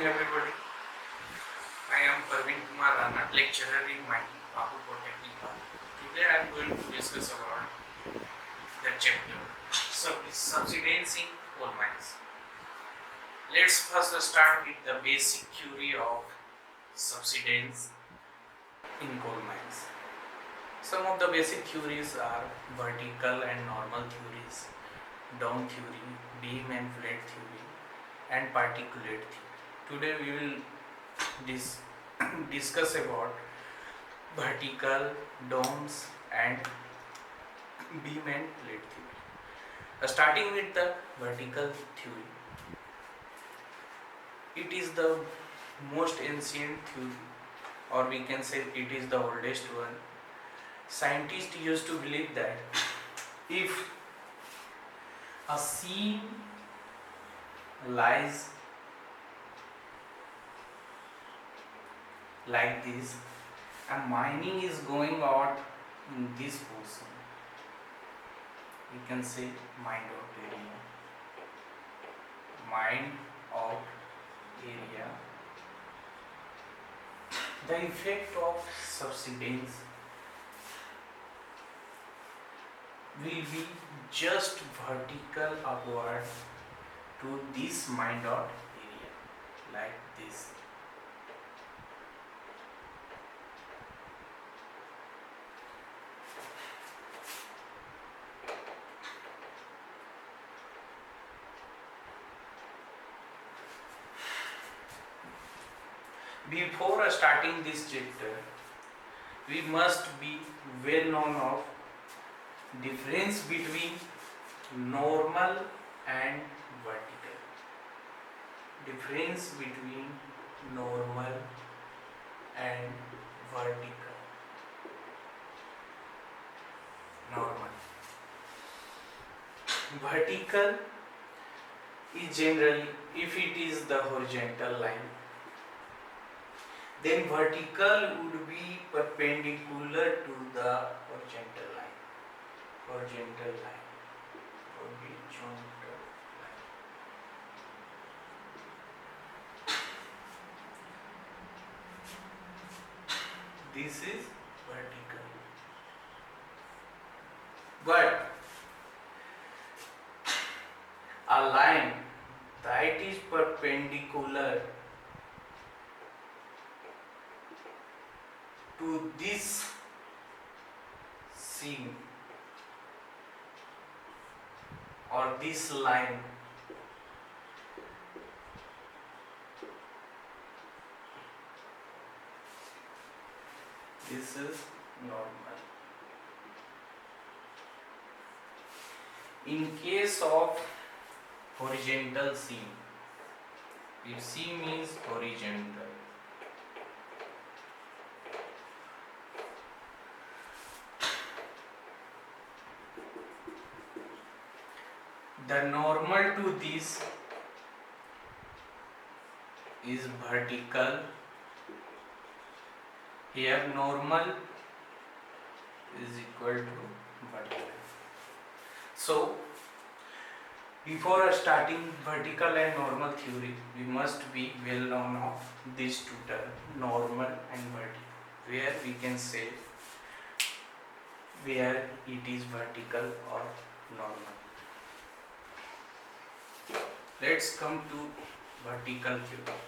everybody. I am lecturer in my Pakur Polytechnic. Today I am going to discuss about the chapter Subsidence in coal mines. Let's first start with the basic theory of subsidence in coal mines. Some of the basic theories are vertical and normal theories, down theory, beam and flat theory, and particulate theory. Today we will discuss about vertical, domes, and beam and plate theory. Starting with the vertical theory, it is the most ancient theory, or we can say it is the oldest one. Scientists used to believe that if a seam lies like this and mining is going out in this portion, we can say mined out area. Mined out area. The effect of subsidence will be just vertical upward to this mined out area, like this. Before starting this chapter, we must be well known of difference between normal and vertical. Difference between normal and vertical. Normal. Vertical is generally, if it is the horizontal line, then vertical would be perpendicular to the horizontal line. Horizontal line. Horizontal line. This is vertical. But a line that is perpendicular to this seam or this line this is normal. In case of horizontal seam, if seam is horizontal, the normal to this is vertical. Here normal is equal to vertical. So before starting vertical and normal theory, we must be well known of these two terms, normal and vertical, where we can say where it is vertical or normal. Let's come to vertical theory.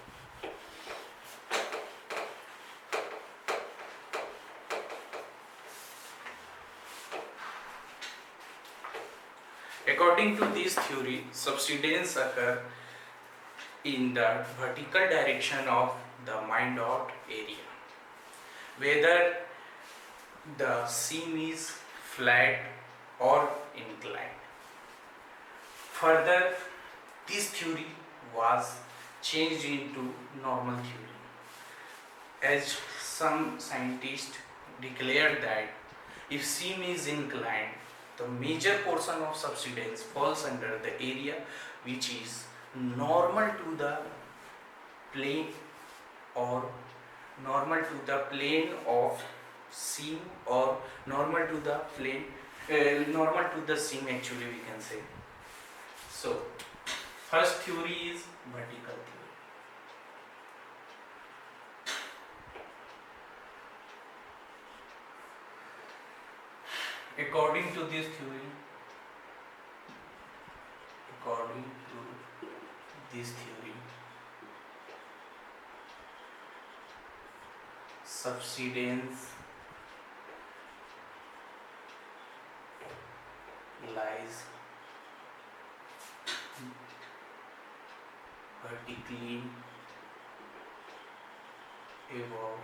According to this theory, subsidence occurs in the vertical direction of the mined out area, whether the seam is flat or inclined. Further, this theory was changed into normal theory, as some scientists declared that if seam is inclined, the major portion of subsidence falls under the area which is normal to the plane or normal to the plane of seam or normal to the plane normal to the seam, actually we can say. So first theory is vertical theory. According to this theory, according to this theory, subsidence lies vertically above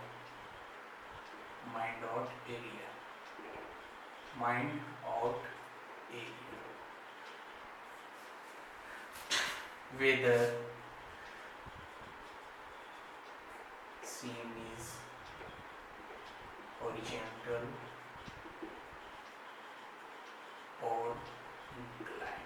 mind out area. Mind out area. Whether seam is horizontal or inclined.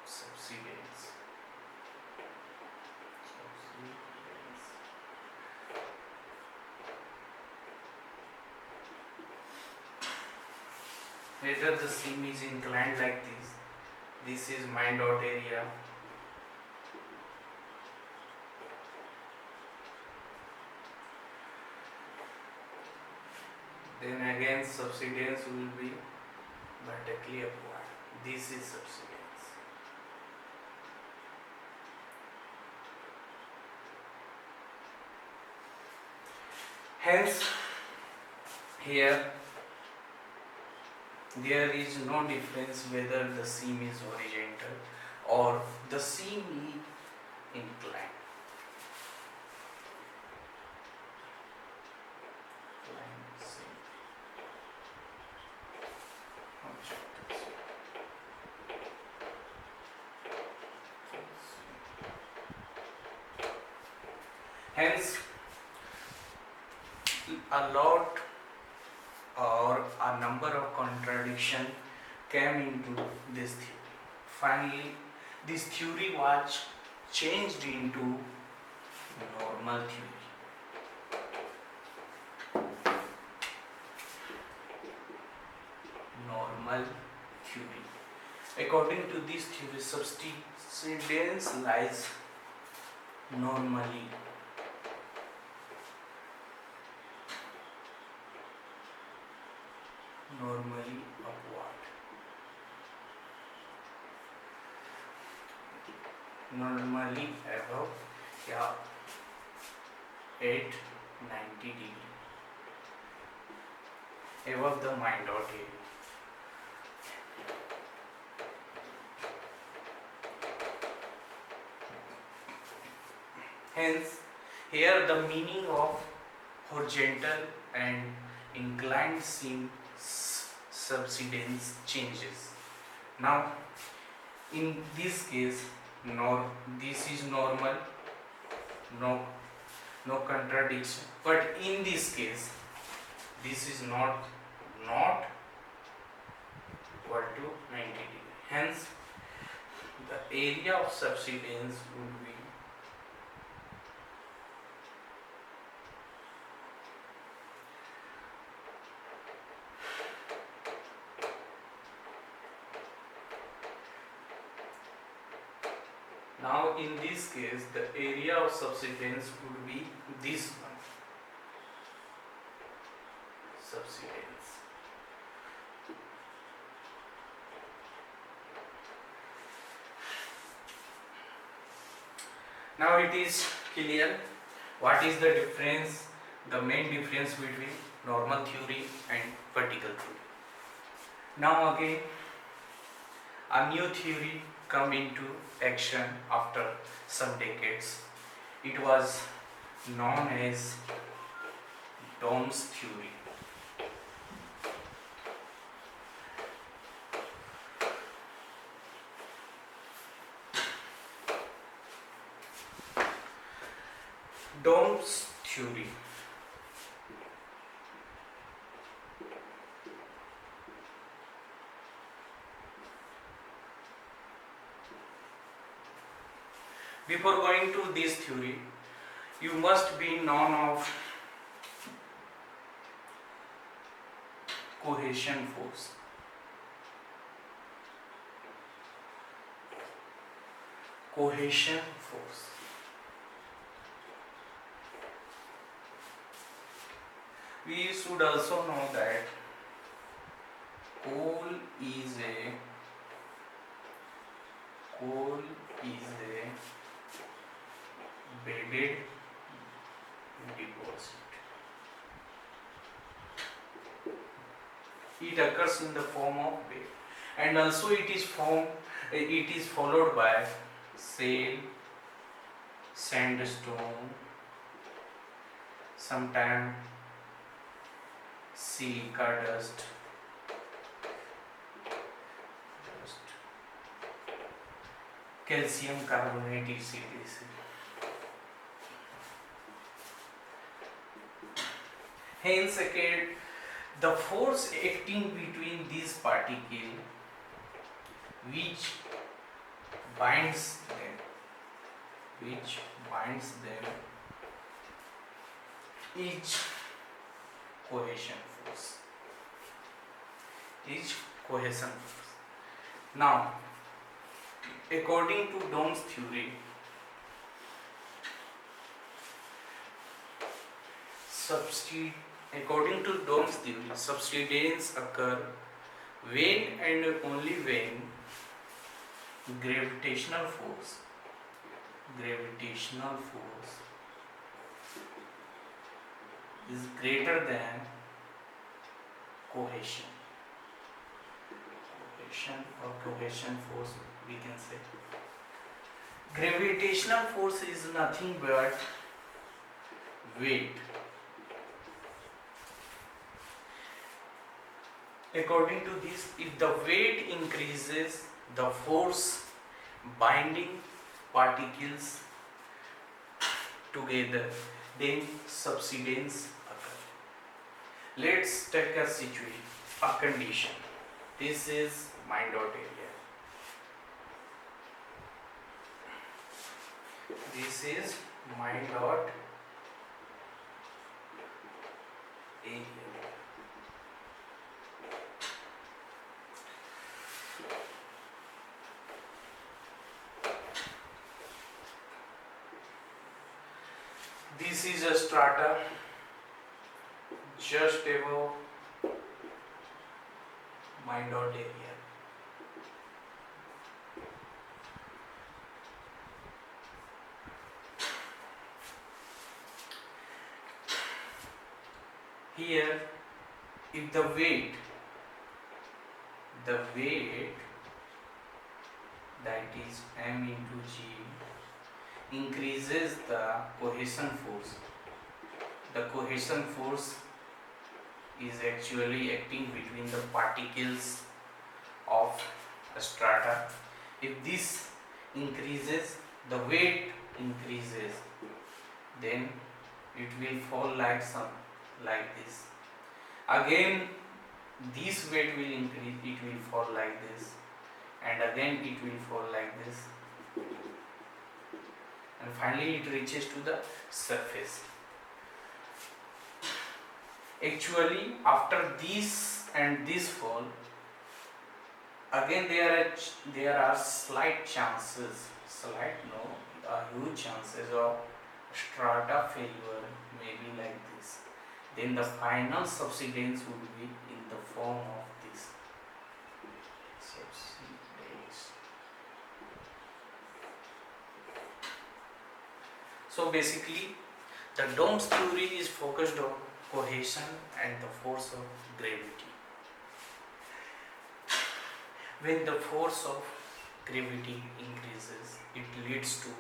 Subsidence. Whether the seam is inclined like this is mind out area. Then again subsidence will be vertically upward. This is subsidence. Hence, here there is no difference whether the seam is horizontal or the seam is inclined. Hence, a lot or a number of contradiction came into this theory. Finally, this theory was changed into normal theory. Normal theory. According to this theory, subsidence lies normally upward. Normally above, yeah, 890 degree above the mind out area. Hence, here the meaning of horizontal and inclined seam subsidence changes. Now, in this case, this is normal, no contradiction. But in this case, this is not equal to 90 degree. Hence, the area of subsidence would be now in this case the area of subsidence would be this one, subsidence. Now it is clear what is the difference, the main difference between normal theory and vertical theory. Now again a new theory come into action after some decades. It was known as Dome's theory. Dome's theory. Before going to this theory, you must be known of cohesion force. cohesion force. We should also know that coal is a bedded deposit. It occurs in the form of bed, and also it is followed by shale, sandstone, sometimes silica dust, calcium carbonate, etc. Hence, the force acting between these particles, which binds them, is cohesion force. Now, according to Dom's theory, subsidence occur when and only when gravitational force is greater than cohesion force, we can say. Gravitational force is nothing but weight. According to this, if the weight increases, the force binding particles together, then subsidence occurs. Let's take a situation, a condition. This is my dot area. This is my dot area. This is a strata just above my dot area. Here, if the weight that is m into g increases the cohesion force. The cohesion force is actually acting between the particles of a strata. If this increases, the weight increases, then it will fall like this. Again, this weight will increase, it will fall like this, and again it will fall like this, and finally it reaches to the surface. Actually, after this and this fall, again there are huge chances of strata failure, maybe like this. Then the final subsidence would be in the form of this subsidence. So basically, the Dom's theory is focused on cohesion and the force of gravity. When the force of gravity increases, it leads to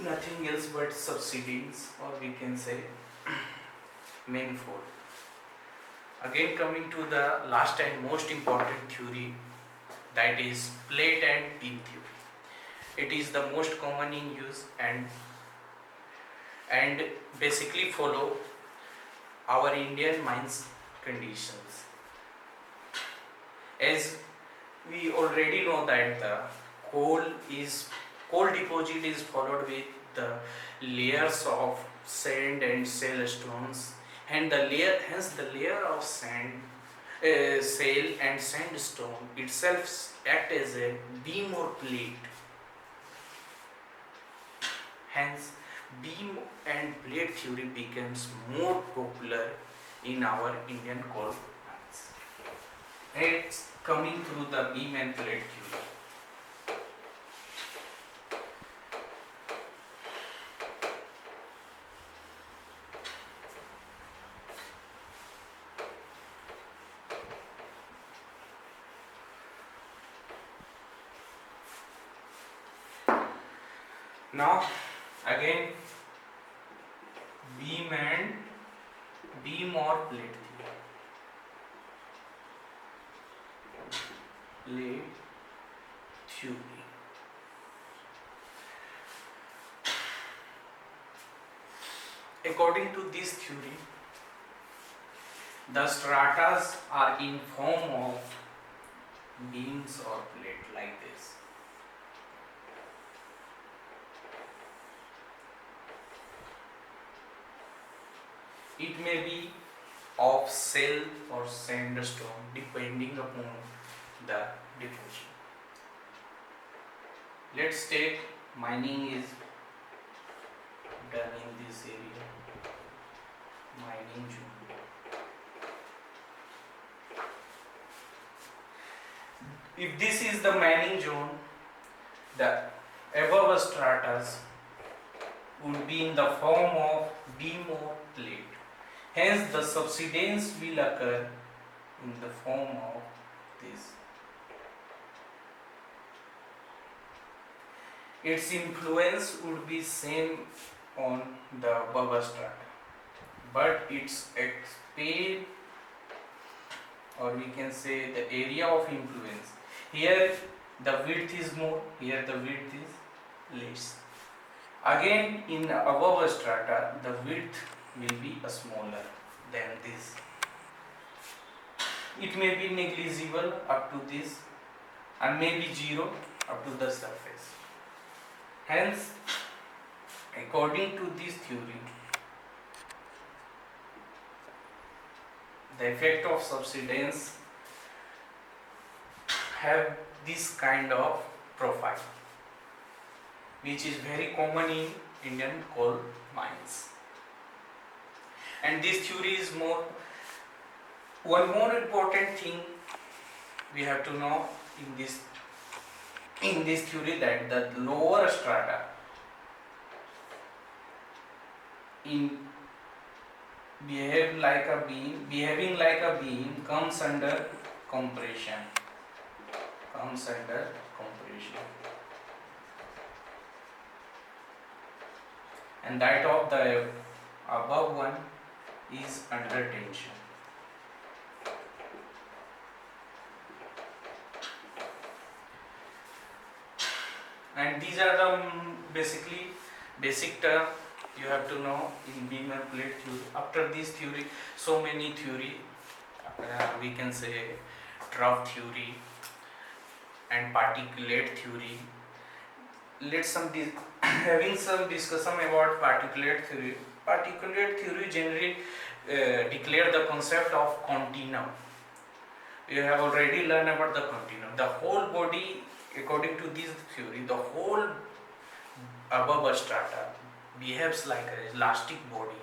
nothing else but subsidence, or we can say manifold. Again, coming to the last and most important theory, that is plate and beam theory. It is the most common in use and basically follow our Indian mines conditions. As we already know that the coal deposit is followed with the layers of sand and shalestones, and hence the layer of shale and sandstone itself act as a beam or plate Hence, beam and plate theory becomes more popular in our Indian coal mines. It's coming through the beam and plate theory. Now again beam or plate theory. Plate theory. According to this theory, the stratas are in form of beams or plate like this. It may be of shell or sandstone depending upon the deposit. Let's take mining is done in this area, mining zone. If this is the mining zone, the above stratas would be in the form of beam or plate. Hence, the subsidence will occur in the form of this. Its influence would be same on the above strata, but its speed, or we can say the area of influence. Here the width is more, here the width is less. Again, in above strata, the width will be smaller than this. It may be negligible up to this and maybe zero up to the surface. Hence, according to this theory, the effect of subsidence have this kind of profile, which is very common in Indian coal mines. And this theory is more. One more important thing we have to know in this theory, that the lower strata in behaving like a beam comes under compression. And that of the above one is under tension. And these are the basic term you have to know in beam and plate theory. After this theory, so many theory, we can say trough theory and particulate theory. Let's having some discussion about particulate theory. Particulate theory generally declare the concept of continuum. You have already learned about the continuum. The whole body, according to this theory, the whole above strata behaves like an elastic body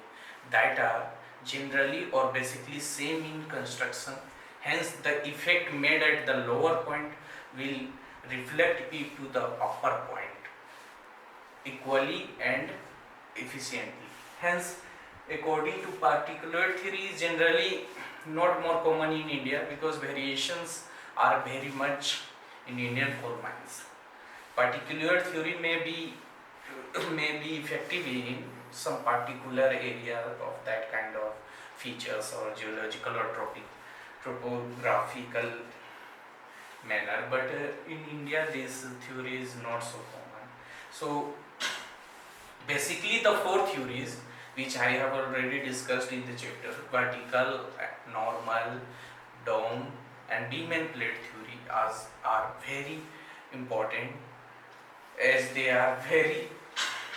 that are generally or basically same in construction. Hence, the effect made at the lower point will reflect it to the upper point equally and efficiently. Hence, according to particulate theory, is generally not more common in India because variations are very much in Indian coal mines. Particulate theory may be effective in some particular area of that kind of features or geological or topographical manner, but in India this theory is not so common. So basically the four theories which I have already discussed in the chapter, vertical, normal, dome and beam and plate theory are very important as they are very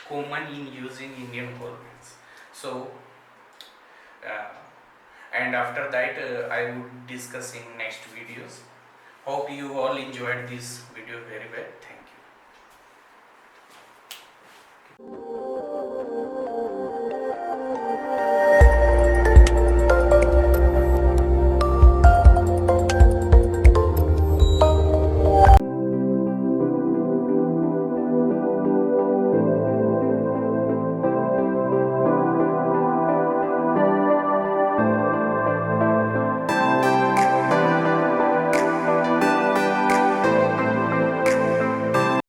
common in using Indian coal mines. So and after that I would discuss in next videos. Hope you all enjoyed this video very well. Thank you.